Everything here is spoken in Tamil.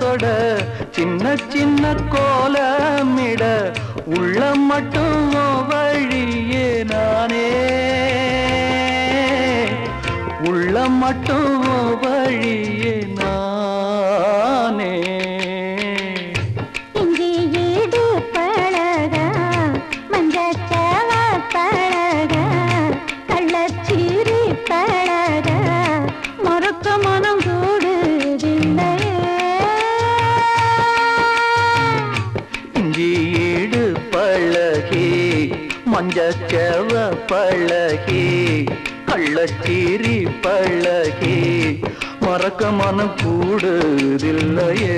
தொட சின்ன சின்ன கோலமிட உள்ளம் மட்டும் வழியே நானே உள்ளம் மட்டும் வழியே நானே இஞ்சி ஈடு பழக மஞ்சச்சவ பழக கள்ளச்சீரி பழக மொறுக்க மனம் கூடுதில்லையே இஞ்சி ஈடு பழகி மஞ்சச்சவ பழகி கள்ளச்சீரி பழகி மறக்க மனம் கூடுதில்லையே